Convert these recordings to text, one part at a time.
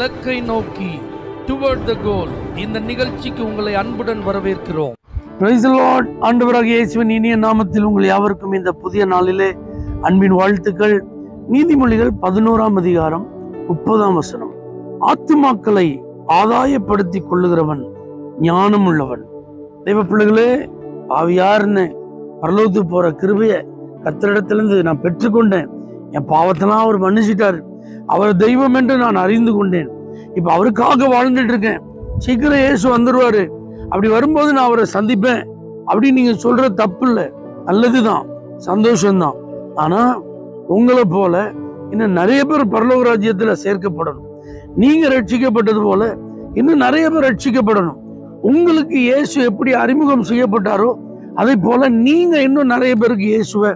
இலக்கை நோக்கி டுவர்ட் த கோல் இந்த நிகழ்ச்சிக்கு உங்களை அன்புடன் வரவேற்கிறோம். Praise the Lord. ஆண்டவராகிய இயேசுவின் இனிய நாமத்தில் உங்கள் யாவருக்கும் இந்த புதிய நாளிலே அன்பின் வாழ்த்துக்கள். நீதிமொழிகள் 11ஆம் அதிகாரம் 30ஆம் வசனம். ஆத்துமாக்களை ஆதாயப்படுத்திக் கொள்ளுகிறவன் ஞானம் உள்ளவன். தெய்வ பிள்ளைகளே, பாவியார்னு பரலோகத்துக்கு போற கிருபையை கர்த்தரிடத்திலிருந்து நான் பெற்றுக்கொண்டேன். என் பாவத்தெல்லாம் அவர் மன்னிச்சிட்டாரு. அவர் தெய்வம் என்று நான் அறிந்து கொண்டேன். இப்ப அவருக்காக வாழ்ந்துட்டு இருக்கேன். சீக்கிரம் இயேசு வந்துருவாரு. அப்படி வரும்போது நான் அவரை சந்திப்பேன் அப்படின்னு நீங்க சொல்ற தப்பு இல்லை, நல்லதுதான், சந்தோஷம்தான். ஆனா உங்களை போல இன்னும் நிறைய பேர் பரலோக ராஜ்யத்துல சேர்க்கப்படணும். நீங்க ரட்சிக்கப்பட்டது போல இன்னும் நிறைய பேர் ரட்சிக்கப்படணும். உங்களுக்கு இயேசு எப்படி அறிமுகம் செய்யப்பட்டாரோ அதே போல நீங்க இன்னும் நிறைய பேருக்கு இயேசுவை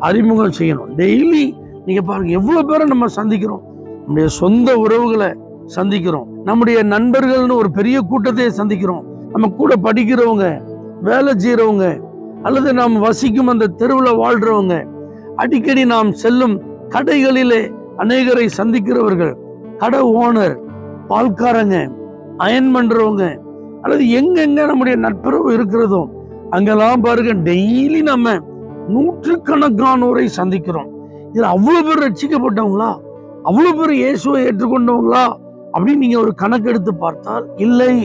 அறிமுகம் செய்யணும். டெய்லி நீங்க பாருங்க, எவ்வளவு பேரை நம்ம சந்திக்கிறோம். நம்முடைய சொந்த உறவுகளை சந்திக்கிறோம், நம்முடைய நண்பர்கள்னு ஒரு பெரிய கூட்டத்தையே சந்திக்கிறோம். நம்ம கூட படிக்கிறவங்க, வேலை செய்யறவங்க, அல்லது நாம் வசிக்கும் அந்த தெருவில் வாழ்றவங்க, அடிக்கடி நாம் செல்லும் கடைகளிலே அநேகரை சந்திக்கிறவர்கள், கடை ஓனர், பால்காரங்க, அயன் பண்றவங்க, அல்லது எங்கெங்க நம்முடைய நட்புறவு இருக்கிறதோ அங்கெல்லாம் பாருங்க, டெய்லி நம்ம நூற்றுக்கணக்கானோரை சந்திக்கிறோம். இதுல அவ்வளவு பேர் ரட்சிக்கப்பட்டவங்களா, அவ்வளவு பேர் இயேசுவை ஏற்றுக்கொண்டவங்களா அப்படின்னு நீங்க ஒரு கணக்கெடுத்து பார்த்தால் இல்லை.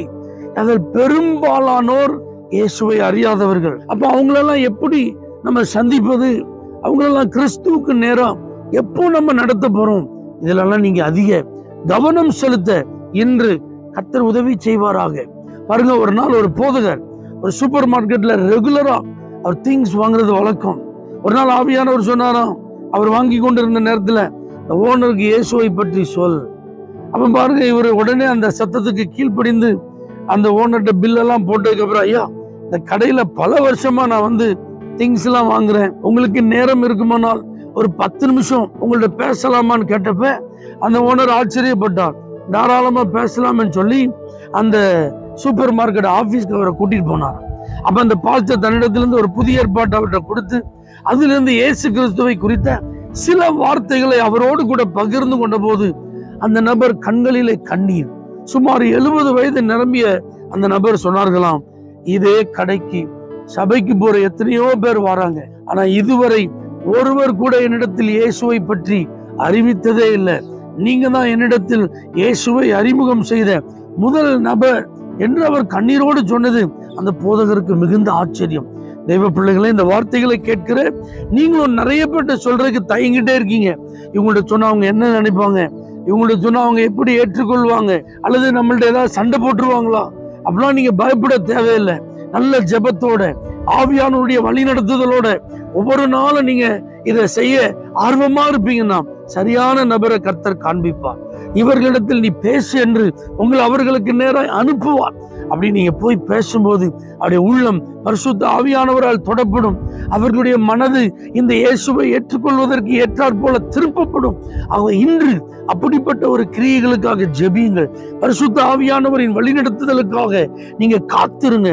அதில் பெரும்பாலானோர் இயேசுவை அறியாதவர்கள். அப்ப அவங்களெல்லாம் எப்படி நம்ம சந்திப்பது? அவங்களெல்லாம் கிறிஸ்துவுக்கு நேரம் எப்போ நம்ம நடத்த போறோம்? இதுலெல்லாம் நீங்க அதிக கவனம் செலுத்த இன்று கர்த்தர் உதவி செய்வாராக. பாருங்க, ஒரு நாள் ஒரு போதகர் ஒரு சூப்பர் மார்க்கெட்ல ரெகுலரா அவர் திங்ஸ் வாங்குறது வழக்கம். ஒரு நாள் ஆவியானவர் சொன்னாராம், அவர் வாங்கி கொண்டிருந்த நேரத்துல ஓனருக்கு இயேசுவை பற்றி சொல். அப்ப பாருங்க, இவர் உடனே அந்த சத்தத்துக்கு கீழ்ப்படிந்து அந்த ஓனர்கிட்ட பில்லெல்லாம் போட்டதுக்கு அப்புறம், ஐயா, இந்த கடையில பல வருஷமா நான் வந்து திங்ஸ் எல்லாம் வாங்குறேன், உங்களுக்கு நேரம் இருக்குமானால் ஒரு 10 நிமிஷம் உங்கள்ட்ட பேசலாமான்னு கேட்டப்ப அந்த ஓனர் ஆச்சரியப்பட்டார். தாராளமா பேசலாம்னு சொல்லி அந்த சூப்பர் மார்க்கெட் ஆபீஸ்க்கு அவரை கூட்டிட்டு போனார். அப்ப அந்த பாஸ்டர் தன்னிடத்திலிருந்து ஒரு புதிய ஏற்பாட்டை அவர்கிட்ட கொடுத்து அதுல இருந்து இயேசு கிறிஸ்துவை குறித்த சில வார்த்தைகளை அவரோடு கூட பகிர்ந்து கொண்ட போது அந்த நபர் கண்களிலே கண்ணீர். சுமார் 70 வயது நிரம்பிய அந்த நபர் சொன்னார்களாம், இதே கடைக்கு சபைக்கு போற எத்தனையோ பேர் வராங்க, ஆனா இதுவரை ஒருவர் கூட என்னிடத்தில் இயேசுவை பற்றி அறிவித்ததே இல்லை. நீங்க தான் என்னிடத்தில் இயேசுவை அறிமுகம் செய்த முதல் நபர் என்று அவர் கண்ணீரோடு சொன்னது அந்த போதகருக்கு மிகுந்த ஆச்சரியம். தெய்வ பிள்ளைகளை, இந்த வார்த்தைகளை கேட்கிற நீங்களும் நிறைய பேர்ட்ட சொல்றதுக்கு தயங்கிட்டே இருக்கீங்க. இவங்கள்ட்ட சொன்னா அவங்க என்ன நினைப்பாங்க, இவங்கள்ட்ட சொன்னா அவங்க எப்படி ஏற்றுக்கொள்வாங்க, அல்லது நம்மள்ட்ட ஏதாவது சண்டை போட்டுருவாங்களா? அப்படிலாம் நீங்க பயப்பட தேவையில்லை. நல்ல ஜெபத்தோட, ஆவியானவருடைய வழி நடத்துதலோட ஒவ்வொரு நாளும் நீங்க இதை செய்ய ஆர்வமா இருப்பீங்கன்னா சரியான நபரை கர்த்தர் காண்பிப்பார். இவர்களிடத்தில் நீ பேசு என்று உங்களை அவர்களுக்கு நேரம் அனுப்புவார். அப்படி நீங்க போய் பேசும்போது அவருடைய உள்ளம் பரிசுத்த ஆவியானவரால் தொடப்படும். அவர்களுடைய மனது இந்த இயேசுவை ஏற்றுக்கொள்வதற்கு ஏற்றாற் போல திருப்பப்படும். அவர் இன்று அப்படிப்பட்ட ஒரு கிரியைகளுக்காக ஜெபியுங்கள். பரிசுத்த ஆவியானவரின் வழிநடத்துதலுக்காக நீங்க காத்திருங்க.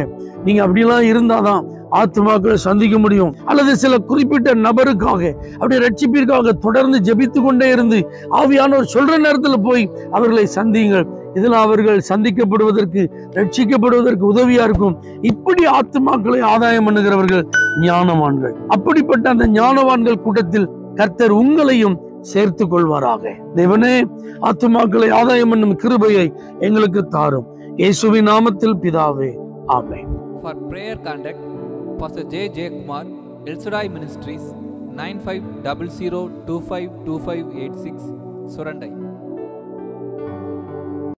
நீங்க அப்படிலாம் இருந்தாதான் ஆத்துமாக்களை சந்திக்க முடியும். அல்லது சில குறிப்பிட்ட நபருக்காக அப்படியே ரட்சிப்பிற்காக தொடர்ந்து ஜெபித்து கொண்டே இருந்து ஆவியானவர் சொல்ற நேரத்துல போய் அவர்களை சந்தியுங்கள். இதுல அவர்கள் சந்திக்கப்படுவதற்கு, ரட்சிக்கப்படுவதற்கு உதவியா இருக்கும். இப்படி ஆத்துமாக்களை ஆதாயம் பண்ணுகிறவர்கள் ஞானவான்கள். அப்படிப்பட்ட அந்த ஞானவான்கள் கூட்டத்தில் கர்த்தர் உங்களையும் சேர்த்து கொள்வாராக. தேவனே, ஆத்துமாக்களை ஆதாயம் பண்ணும் கிருபையை எங்களுக்கு தாரும். இயேசுவின் நாமத்தில் பிதாவே, ஆமென். For prayer contact Pastor J. J. Kumar, El Shaddai Ministries, 9500252586, Surandai.